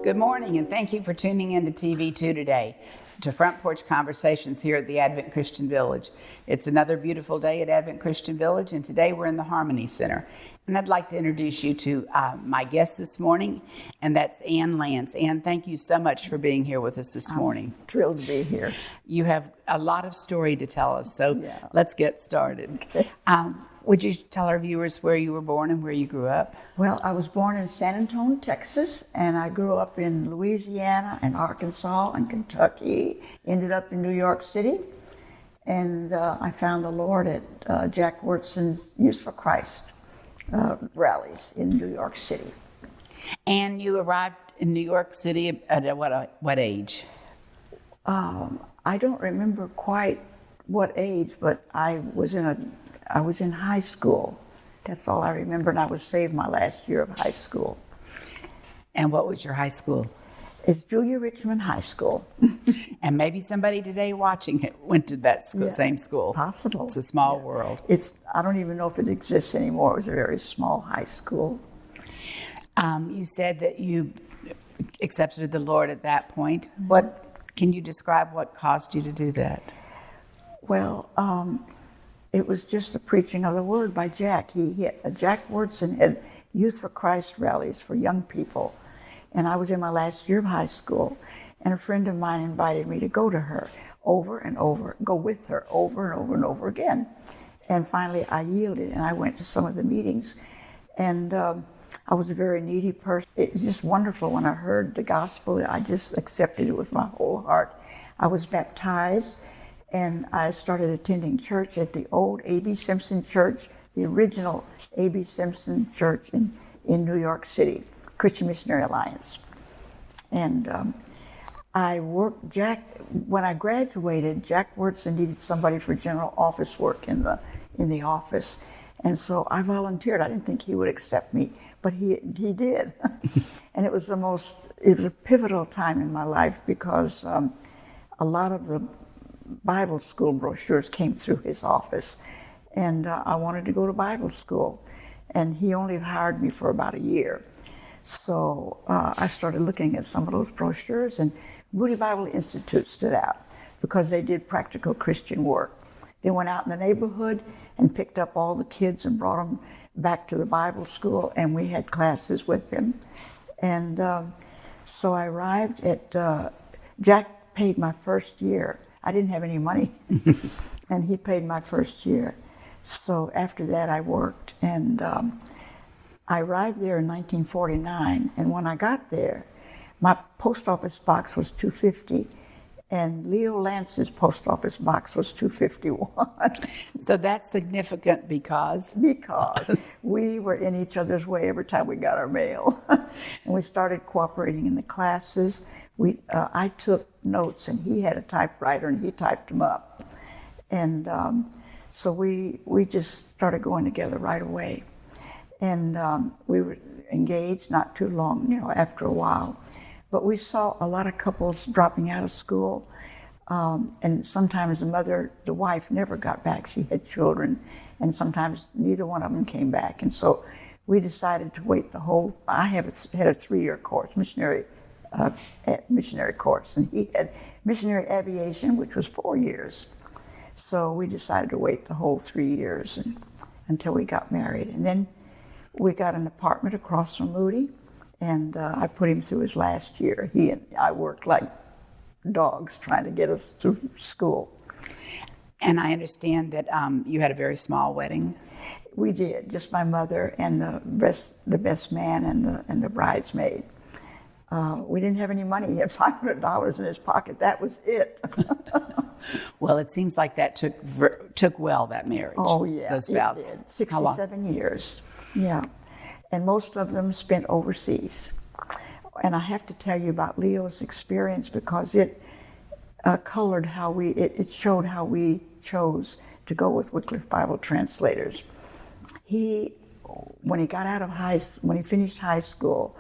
Good morning, and thank you for tuning in to TV2 today, to Front Porch Conversations here at the Advent Christian Village. It's another beautiful day at Advent Christian Village, and today we're in the Harmony Center. And I'd like to introduce you to my guest this morning, and that's Ann Lance. Ann, thank you so much for being here with us this morning. Thrilled to be here. You have a lot of story to tell us, so let's get started. Okay. Would you tell our viewers where you were born and where you grew up? Well, I was born in San Antonio, Texas, and I grew up in Louisiana and Arkansas and Kentucky, ended up in New York City, and I found the Lord at Jack Wyrtz's Youth for Christ rallies in New York City. And you arrived in New York City at what age? I don't remember quite what age, but I was in high school. That's all I remember, and I was saved my last year of high school. And what was your high school? It's Julia Richmond High School. And maybe somebody today watching it went to that school, same school. Possible. It's a small world. I don't even know if it exists anymore. It was a very small high school. You said that you accepted the Lord at that point. Mm-hmm. Can you describe what caused you to do that? Well, it was just the preaching of the word by Jack. Jack Wyrtz had Youth for Christ rallies for young people. And I was in my last year of high school, and a friend of mine invited me to go to her over and over, go with her over and over and over again. And finally I yielded, and I went to some of the meetings. And I was a very needy person. It was just wonderful when I heard the gospel. I just accepted it with my whole heart. I was baptized, and I started attending church at the old A.B. Simpson Church, the original A.B. Simpson Church in New York City, Christian Missionary Alliance. And I worked, when I graduated, Jack Wyrtz needed somebody for general office work in the office. And so I volunteered. I didn't think he would accept me, but he did. And it was a pivotal time in my life because a lot of the Bible school brochures came through his office, and I wanted to go to Bible school, and he only hired me for about a year. So I started looking at some of those brochures, and Moody Bible Institute stood out because they did practical Christian work. They went out in the neighborhood and picked up all the kids and brought them back to the Bible school, and we had classes with them. And so I arrived at, Jack paid my first year. I didn't have any money, and he paid my first year. So after that I worked, and I arrived there in 1949, and when I got there, my post office box was 250, and Leo Lance's post office box was 251. So that's significant because? Because we were in each other's way every time we got our mail. And we started cooperating in the classes. I took notes, and he had a typewriter, and he typed them up. And so we just started going together right away. And we were engaged not too long, after a while. But we saw a lot of couples dropping out of school. And sometimes the wife never got back. She had children. And sometimes neither one of them came back. And so we decided to wait I had a 3-year course, missionary course. And he had missionary aviation, which was 4 years. So we decided to wait the whole 3 years until we got married. And then we got an apartment across from Moody, and I put him through his last year. He and I worked like dogs trying to get us through school. And I understand that you had a very small wedding. We did, just my mother and the best man and the bridesmaid. We didn't have any money. He had $500 in his pocket. That was it. Well, it seems like that took well, that marriage. Oh, yeah, those vows. It did. 67 years. Yeah. And most of them spent overseas. And I have to tell you about Leo's experience because it colored it showed how we chose to go with Wycliffe Bible translators. When he finished high school,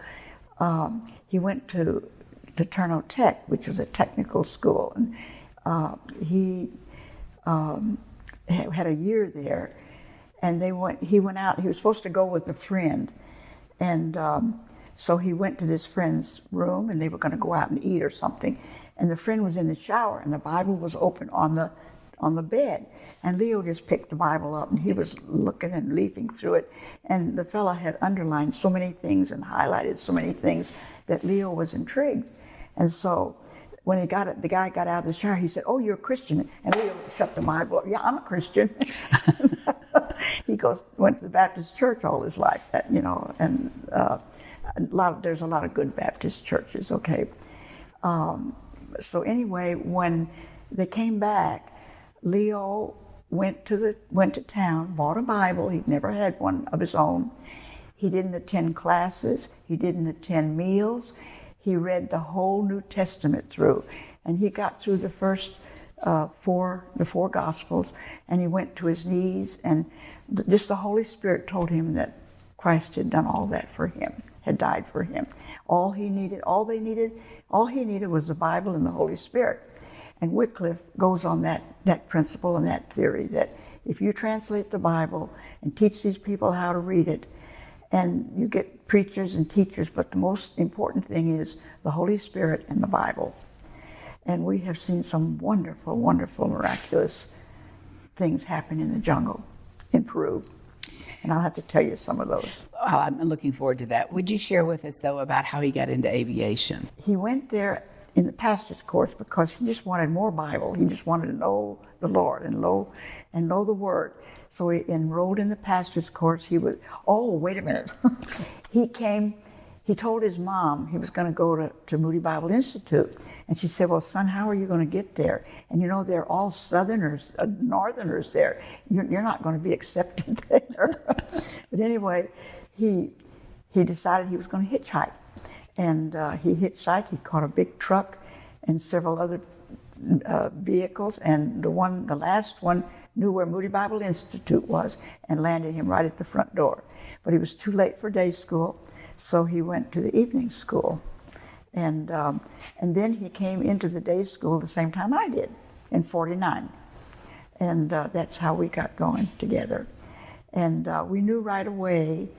he went to Turno Tech, which was a technical school, and he had a year there. And he went out. He was supposed to go with a friend, and So he went to this friend's room, and they were going to go out and eat or something. And the friend was in the shower, and the Bible was open on the bed. And Leo just picked the Bible up, and he was looking and leafing through it. And the fella had underlined so many things and highlighted so many things that Leo was intrigued. And so when the guy got out of the shower, he said, "Oh, you're a Christian." And Leo shut the Bible up. "Yeah, I'm a Christian." He went to the Baptist church all his life, and there's a lot of good Baptist churches, okay? So anyway, when they came back, Leo went to town, bought a Bible. He'd never had one of his own. He didn't attend classes. He didn't attend meals. He read the whole New Testament through, and he got through the first four Gospels, and he went to his knees, and just the Holy Spirit told him that Christ had done all that for him, had died for him. All he needed was the Bible and the Holy Spirit. And Wycliffe goes on that principle and that theory that if you translate the Bible and teach these people how to read it, and you get preachers and teachers, but the most important thing is the Holy Spirit and the Bible. And we have seen some wonderful, wonderful, miraculous things happen in the jungle in Peru. And I'll have to tell you some of those. Well, I'm looking forward to that. Would you share with us, though, about how he got into aviation? He went there in the pastor's course because he just wanted more Bible. He just wanted to know the Lord and know the Word. So he enrolled in the pastor's course. Wait a minute. He told his mom he was going to go to Moody Bible Institute. And she said, "Well, son, how are you going to get there? And they're all Southerners, Northerners there. You're not going to be accepted there." But anyway, he decided he was going to hitchhike. And he hitchhiked. He caught a big truck and several other vehicles. And the last one knew where Moody Bible Institute was and landed him right at the front door. But he was too late for day school, so he went to the evening school. And then he came into the day school the same time I did, in 49. And that's how we got going together. And we knew right away.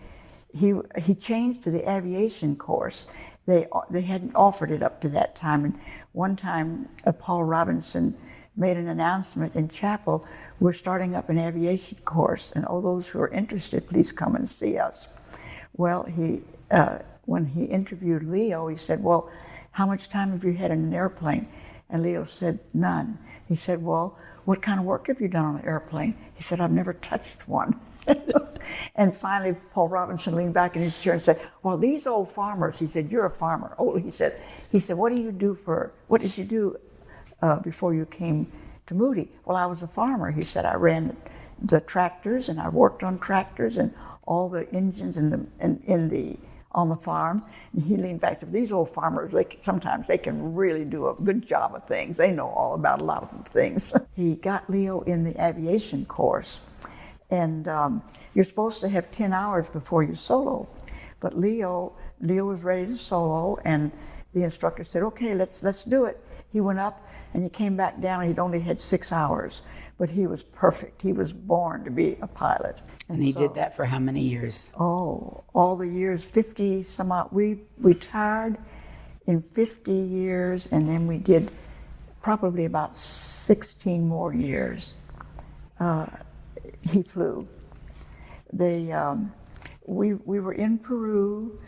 He changed to the aviation course. They hadn't offered it up to that time. And one time, Paul Robinson made an announcement in chapel, "We're starting up an aviation course, and all those who are interested, please come and see us." Well, when he interviewed Leo, he said, "Well, how much time have you had in an airplane?" And Leo said, "None." He said, "Well, what kind of work have you done on an airplane?" He said, "I've never touched one." And finally, Paul Robinson leaned back in his chair and said, "Well, these old farmers," he said, "you're a farmer." "Oh," he said, "what did you do before you came to Moody?" "Well, I was a farmer." He said, "I ran the tractors, and I worked on tractors and all the engines on the farm." And he leaned back and said, "These old farmers, sometimes they can really do a good job of things. They know all about a lot of things." He got Leo in the aviation course. And you're supposed to have 10 hours before you solo. But Leo was ready to solo, and the instructor said, "Okay, let's do it." He went up and he came back down, and he'd only had 6 hours. But he was perfect. He was born to be a pilot. And he did that for how many years? Oh, all the years, 50 some odd. We retired in 50 years, and then we did probably about 16 more years. He flew. We were in Peru,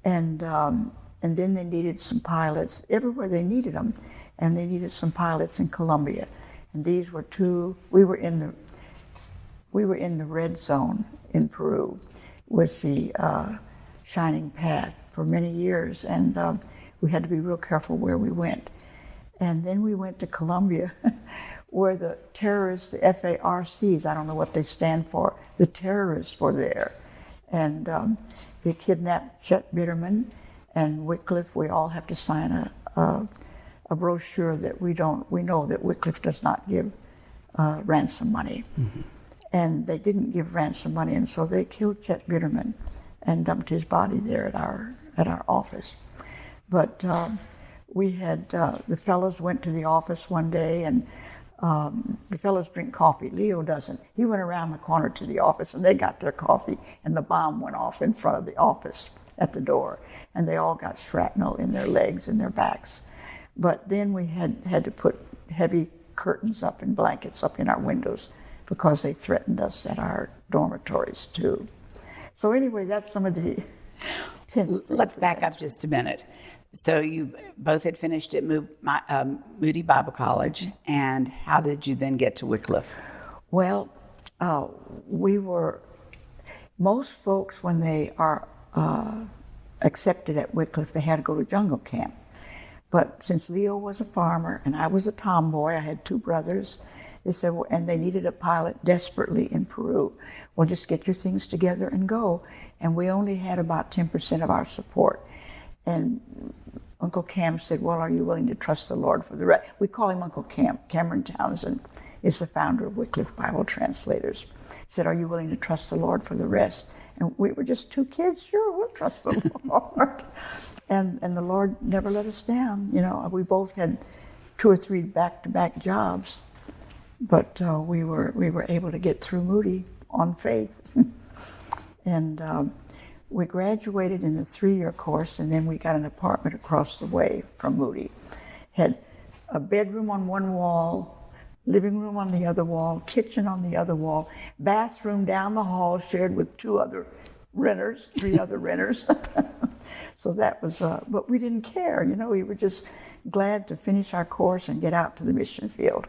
and then they needed some pilots everywhere they needed them, and they needed some pilots in Colombia, and these were two. We were in the red zone in Peru with the Shining Path for many years, and we had to be real careful where we went. And then we went to Colombia, where the terrorists, the FARCs, I don't know what they stand for, the terrorists were there. And they kidnapped Chet Bitterman and Wycliffe. We all have to sign a brochure that we know that Wycliffe does not give ransom money. Mm-hmm. And they didn't give ransom money, and so they killed Chet Bitterman and dumped his body there at our office. But we had, the fellows went to the office one day, and The fellows drink coffee. Leo doesn't. He went around the corner to the office, and they got their coffee, and the bomb went off in front of the office at the door, and they all got shrapnel in their legs and their backs. But then we had to put heavy curtains up and blankets up in our windows because they threatened us at our dormitories too. So anyway, that's some of the tense. Let's back up just a minute. So you both had finished at Moody Bible College, and how did you then get to Wycliffe? Well, most folks, when they are accepted at Wycliffe, they had to go to jungle camp. But since Leo was a farmer and I was a tomboy, I had two brothers, they said, well, and they needed a pilot desperately in Peru. Well, just get your things together and go. And we only had about 10% of our support. And Uncle Cam said, well, are you willing to trust the Lord for the rest? We call him Uncle Cam. Cameron Townsend is the founder of Wycliffe Bible Translators. He said, are you willing to trust the Lord for the rest? And we were just two kids. Sure, we'll trust the Lord. And the Lord never let us down. You know, we both had 2 or 3 back-to-back jobs, but we were able to get through Moody on faith. And we graduated in the 3-year course, and then we got an apartment across the way from Moody. Had a bedroom on one wall, living room on the other wall, kitchen on the other wall, bathroom down the hall shared with 3 other renters. So that was, but we didn't care, you know, we were just glad to finish our course and get out to the mission field.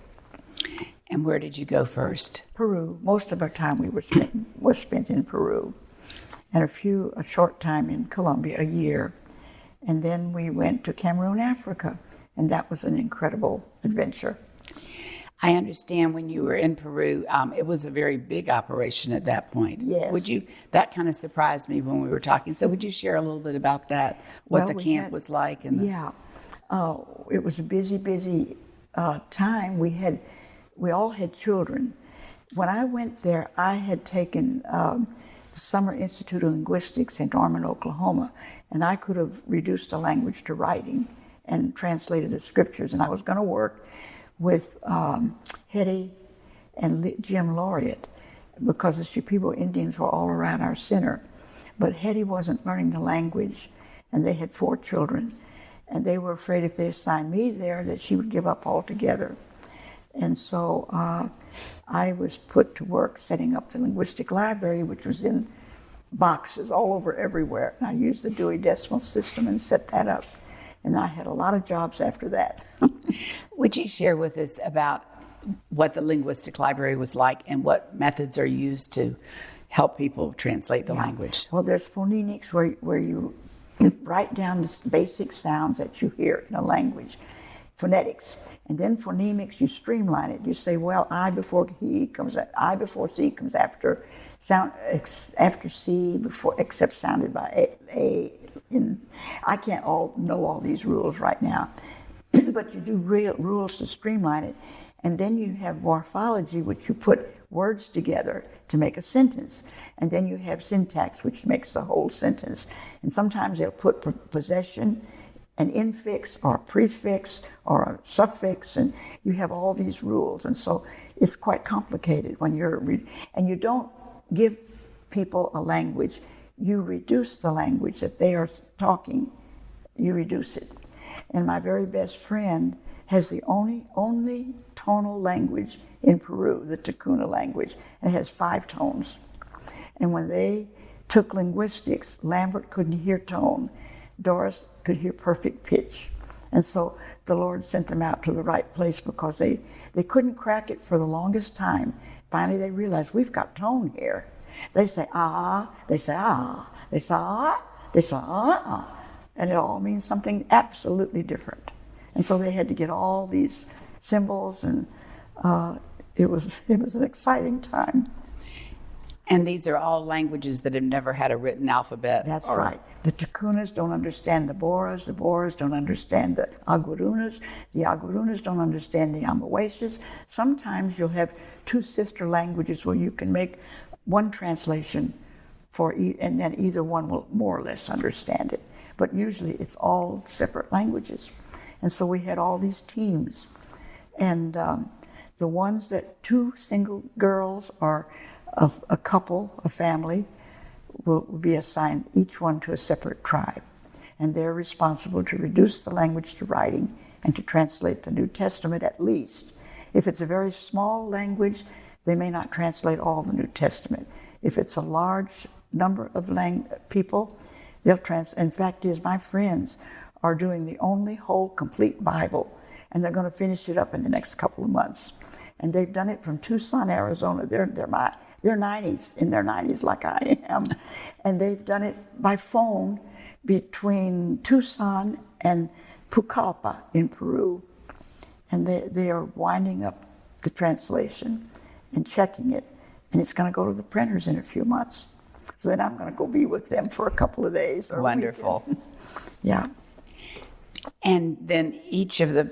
And where did you go first? Peru. Most of our time was spent in Peru, and a short time in Colombia, a year. And then we went to Cameroon, Africa, and that was an incredible adventure. I understand when you were in Peru, it was a very big operation at that point. Yes. That kind of surprised me when we were talking. So would you share a little bit about that, what the camp was like? Yeah. It was a busy time. We all had children. When I went there, I had taken the Summer Institute of Linguistics in Norman, Oklahoma, and I could have reduced the language to writing and translated the scriptures, and I was going to work with Hetty and Jim Laureate because the Shipibo Indians were all around our center. But Hetty wasn't learning the language, and they had 4 children, and they were afraid if they assigned me there that she would give up altogether. And so I was put to work setting up the linguistic library, which was in boxes all over everywhere. And I used the Dewey Decimal System and set that up. And I had a lot of jobs after that. Would you share with us about what the linguistic library was like and what methods are used to help people translate the language? Well, there's phonetics where you write down the basic sounds that you hear in a language, phonetics. And then phonemics, you streamline it. You say, well, I before C comes after C, except sounded by A. I can't know all these rules right now, but you do rules to streamline it. And then you have morphology, which you put words together to make a sentence. And then you have syntax, which makes the whole sentence. And sometimes they'll put possession, an infix or a prefix or a suffix, and you have all these rules. And so it's quite complicated when and you don't give people a language, you reduce the language that they are talking, you reduce it. And my very best friend has the only tonal language in Peru, the Ticuna language, and it has 5 tones. And when they took linguistics, Lambert couldn't hear tone, Doris could hear perfect pitch. And so the Lord sent them out to the right place because they couldn't crack it for the longest time. Finally they realized, we've got tone here. They say ah, they say ah, they say ah, they say ah, and it all means something absolutely different. And so they had to get all these symbols, and it was an exciting time. And these are all languages that have never had a written alphabet. That's right. The Ticunas don't understand the Boras don't understand the Aguarunas don't understand the Amahueses. Sometimes you'll have 2 sister languages where you can make one translation and then either one will more or less understand it. But usually it's all separate languages. And so we had all these teams. And The ones that 2 single girls or a couple, a family, will be assigned each one to a separate tribe. And they're responsible to reduce the language to writing and to translate the New Testament at least. If it's a very small language, they may not translate all the New Testament. If it's a large number of people, they'll translate. In fact, my friends are doing the only whole complete Bible, and they're going to finish it up in the next couple of months. And they've done it from Tucson, Arizona. They're 90s, in their 90s like I am. And they've done it by phone between Tucson and Pucallpa in Peru. And they are winding up the translation and checking it. And it's going to go to the printers in a few months. So then I'm going to go be with them for a couple of days. Wonderful. Yeah. And then each of the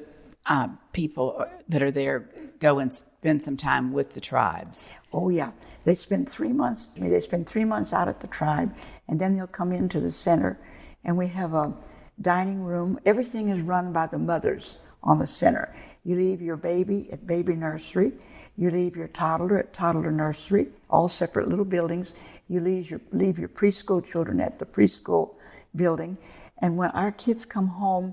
people that are there go and spend some time with the tribes. Oh, yeah. They spend 3 months. They spend 3 months out at the tribe, and then they'll come into the center, and we have a dining room. Everything is run by the mothers on the center. You leave your baby at baby nursery. You leave your toddler at toddler nursery, all separate little buildings. You leave your preschool children at the preschool building. And when our kids come home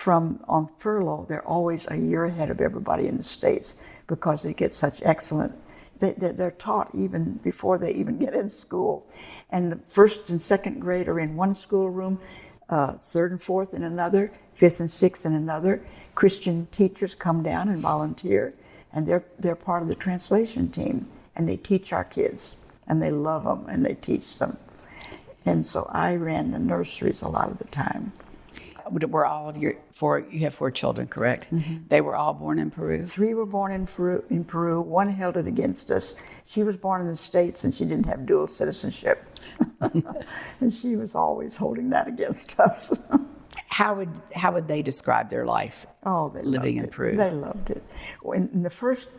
on furlough, they're always a year ahead of everybody in the States because they get such excellent, they're taught even before they even get in school. And the first and second grade are in one schoolroom, third and fourth in another, fifth and sixth in another. Christian teachers come down and volunteer, and they're part of the translation team, and they teach our kids, and they love them, and they teach them. And so I ran the nurseries a lot of the time. Were all of you have 4 children, correct? Mm-hmm. They were all born in Peru? 3 were born in Peru. 1 held it against us. She was born in the States, and she didn't have dual citizenship. And she was always holding that against us. How would they describe their life living in Peru? They loved it. In the first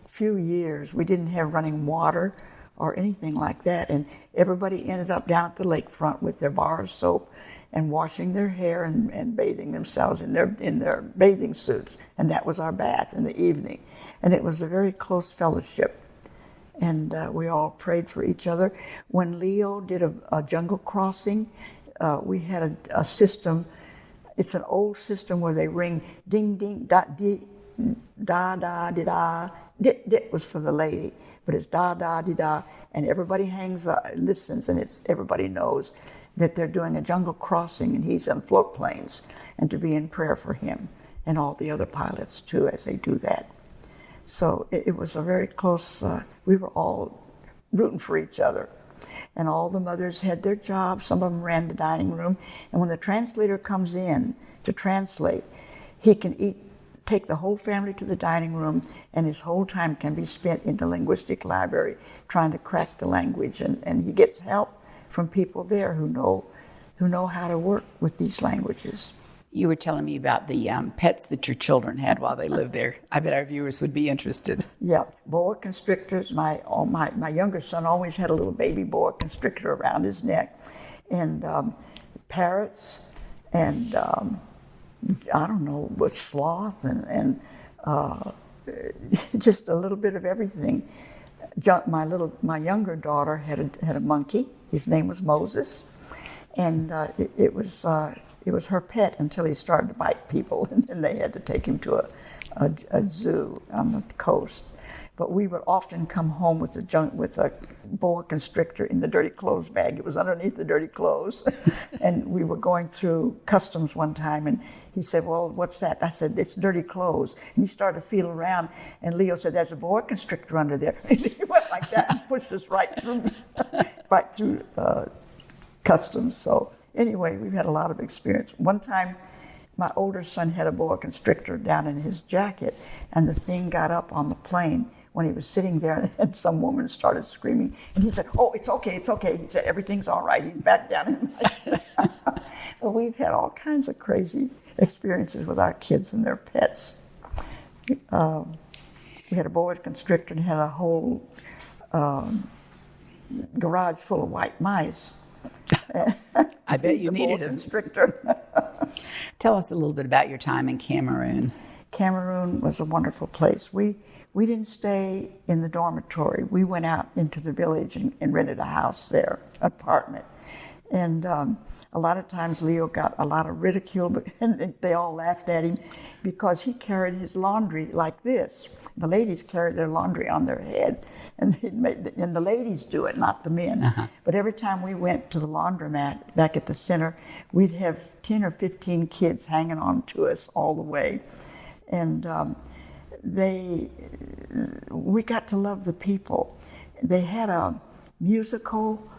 few years, we didn't have running water or anything like that, and everybody ended up down at the lakefront with their bar of soap and washing their hair and bathing themselves in their bathing suits. And that was our bath in the evening. And it was a very close fellowship. And we all prayed for each other. When Leo did a jungle crossing, we had a system. It's an old system where they ring ding, ding, da, di, da, da, di, da. Dit, dit was for the lady, but it's da, da, di, da. And everybody listens, and everybody knows that they're doing a jungle crossing, and he's on float planes, and to be in prayer for him and all the other pilots too as they do that. So it was a very close, we were all rooting for each other. And all the mothers had their jobs. Some of them ran the dining room. And when the translator comes in to translate, he can take the whole family to the dining room, and his whole time can be spent in the linguistic library trying to crack the language. And he gets help from people there who know how to work with these languages. You were telling me about the pets that your children had while they lived there. I bet our viewers would be interested. Yeah, boa constrictors. My younger son always had a little baby boa constrictor around his neck, and parrots, and I don't know, with sloth, and just a little bit of everything. My younger daughter had a monkey. His name was Moses, and it was her pet until he started to bite people, and then they had to take him to a zoo on the coast. But we would often come home with a boa constrictor in the dirty clothes bag. It was underneath the dirty clothes. And we were going through customs one time, and he said, "Well, what's that?" I said, "It's dirty clothes." And he started to feel around, and Leo said, "There's a boa constrictor under there." And he went like that and pushed us right through customs. So anyway, we've had a lot of experience. One time, my older son had a boa constrictor down in his jacket, and the thing got up on the plane when he was sitting there, and some woman started screaming, and he said, "Oh, it's okay, it's okay." He said, "Everything's all right." He's back down in my Well, we've had all kinds of crazy experiences with our kids and their pets. We had a boa constrictor and had a whole garage full of white mice. I bet you needed a constrictor. Tell us a little bit about your time in Cameroon. Cameroon was a wonderful place. We didn't stay in the dormitory. We went out into the village and rented a house there, apartment. And a lot of times Leo got a lot of ridicule, and they all laughed at him because he carried his laundry like this. The ladies carried their laundry on their head, and the ladies do it, not the men. Uh-huh. But every time we went to the laundromat back at the center, we'd have 10 or 15 kids hanging on to us all the way. And we got to love the people. They had a musical,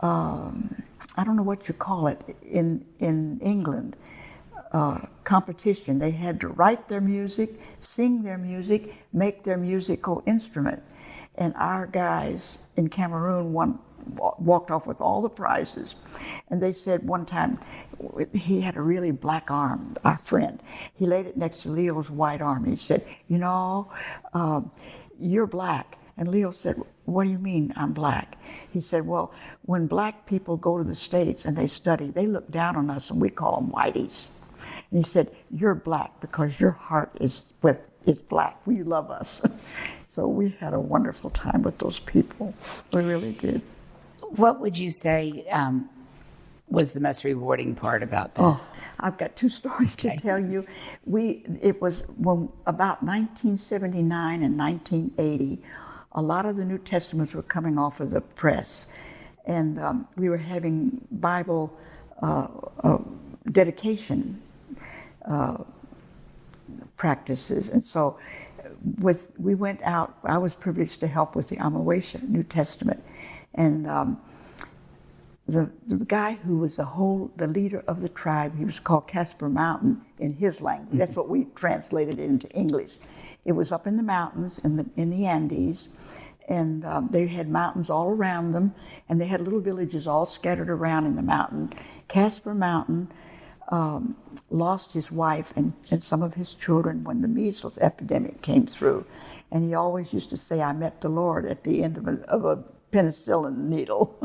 I don't know what you call it, in England, competition. They had to write their music, sing their music, make their musical instrument. And our guys in Cameroon walked off with all the prizes. And they said one time, he had a really black arm, our friend. He laid it next to Leo's white arm. And he said, you're black. And Leo said, what do you mean I'm black? He said, well, when black people go to the States and they study, they look down on us and we call them whiteys. And he said, you're black because your heart is black. We love us. So we had a wonderful time with those people. We really did. What would you say was the most rewarding part about that? Oh, I've got two stories to tell you. It was about 1979 and 1980. A lot of the New Testaments were coming off of the press, and we were having Bible dedication practices. And so we went out. I was privileged to help with the Amawesha New Testament. And the guy who was the leader of the tribe, he was called Casper Mountain in his language. That's what we translated it into English. It was up in the mountains, in the Andes, and they had mountains all around them, and they had little villages all scattered around in the mountain. Casper Mountain lost his wife and some of his children when the measles epidemic came through, and he always used to say, I met the Lord at the end of a penicillin needle.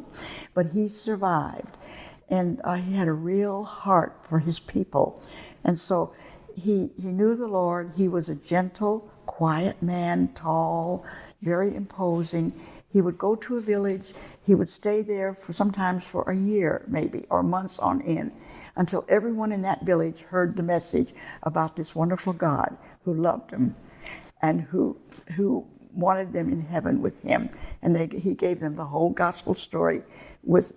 But he survived, and he had a real heart for his people. And so he knew the Lord. He was a gentle, quiet man, tall, very imposing. He would go to a village. He would stay there sometimes for a year, maybe, or months on end, until everyone in that village heard the message about this wonderful God who loved them and who wanted them in heaven with him. And he gave them the whole gospel story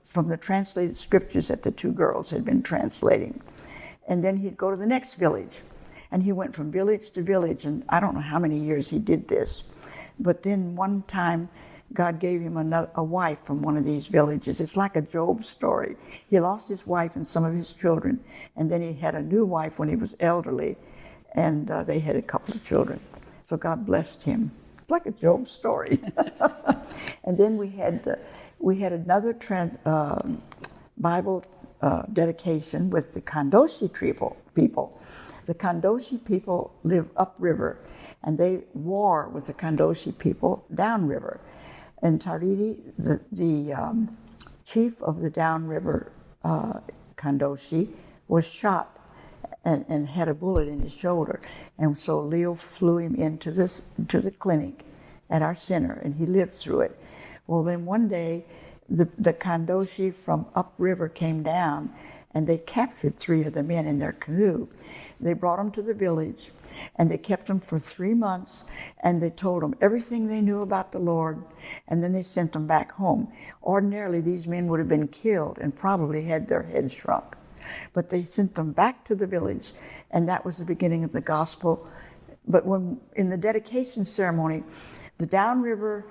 from the translated scriptures that the two girls had been translating. And then he'd go to the next village. And he went from village to village, and I don't know how many years he did this. But then one time, God gave him a wife from one of these villages. It's like a Job story. He lost his wife and some of his children, and then he had a new wife when he was elderly, and they had a couple of children. So God blessed him. It's like a Job story. And then we had another Bible dedication with the Kandoshi people. The Kandoshi people live upriver, and they war with the Kandoshi people downriver. And Taridi, the chief of the downriver Kandoshi, was shot and had a bullet in his shoulder. And so Leo flew him to the clinic at our center, and he lived through it. Well, then one day, the Kandoshi from upriver came down, and they captured 3 of the men in their canoe. They brought them to the village, and they kept them for 3 months, and they told them everything they knew about the Lord, and then they sent them back home. Ordinarily, these men would have been killed and probably had their heads shrunk. But they sent them back to the village, and that was the beginning of the gospel. But in the dedication ceremony, the downriver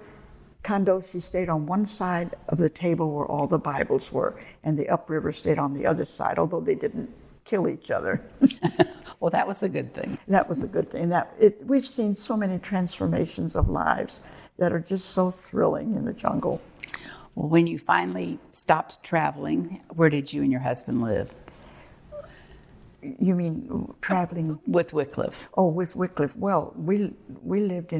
Kandoshi stayed on one side of the table where all the Bibles were, and the upriver stayed on the other side, although they didn't kill each other. Well, that was a good thing. That was a good thing. We've seen so many transformations of lives that are just so thrilling in the jungle. Well, when you finally stopped traveling, where did you and your husband live? You mean traveling? With Wycliffe. Oh, with Wycliffe. Well, we lived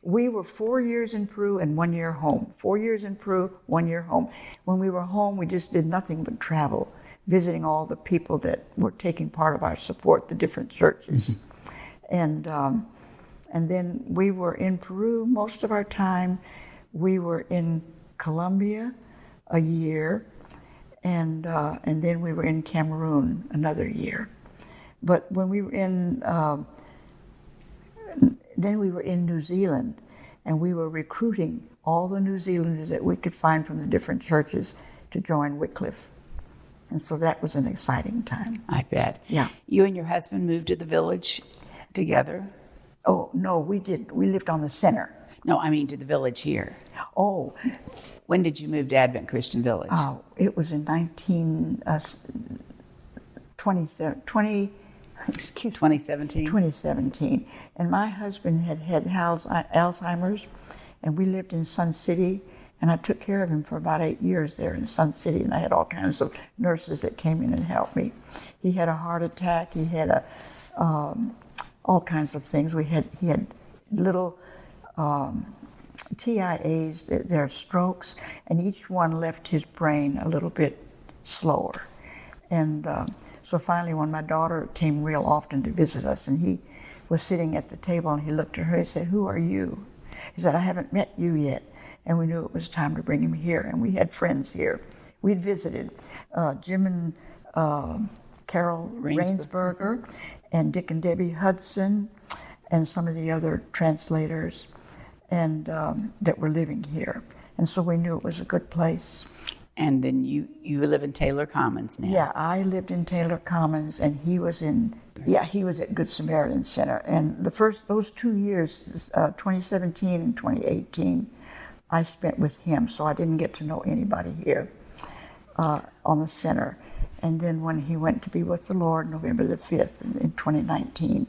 we were 4 years in Peru and 1 year home. 4 years in Peru, 1 year home. When we were home, we just did nothing but travel, visiting all the people that were taking part of our support, the different churches. Mm-hmm. And then we were in Peru most of our time. We were in Colombia a year, and then we were in Cameroon another year. But when we were in, then we were in New Zealand, and we were recruiting all the New Zealanders that we could find from the different churches to join Wycliffe. And so that was an exciting time. I bet. Yeah. You and your husband moved to the village together? Oh, no, we did. We lived on the center. No, I mean to the village here. Oh, When did you move to Advent Christian Village? it was in 2017? 2017. And my husband had Alzheimer's, and we lived in Sun City, and I took care of him for about 8 years there in Sun City, and I had all kinds of nurses that came in and helped me. He had a heart attack. He had all kinds of things. He had little TIAs, they're strokes, and each one left his brain a little bit slower. And so finally, when my daughter came real often to visit us, and he was sitting at the table, and he looked at her and said, "Who are you?" He said, "I haven't met you yet." And we knew it was time to bring him here, and we had friends here. We'd visited Jim and Carol Rainsberger, and Dick and Debbie Hudson, and some of the other translators and that were living here. And so we knew it was a good place. And then you live in Taylor Commons now. Yeah, I lived in Taylor Commons, and he was at Good Samaritan Center. And those 2 years, 2017 and 2018, I spent with him, so I didn't get to know anybody here on the center. And then when he went to be with the Lord, November the 5th in 2019,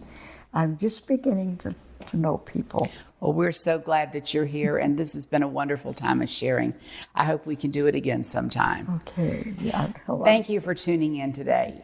I'm just beginning to know people. Well, we're so glad that you're here, and this has been a wonderful time of sharing. I hope we can do it again sometime. Okay, yeah. Thank you for tuning in today.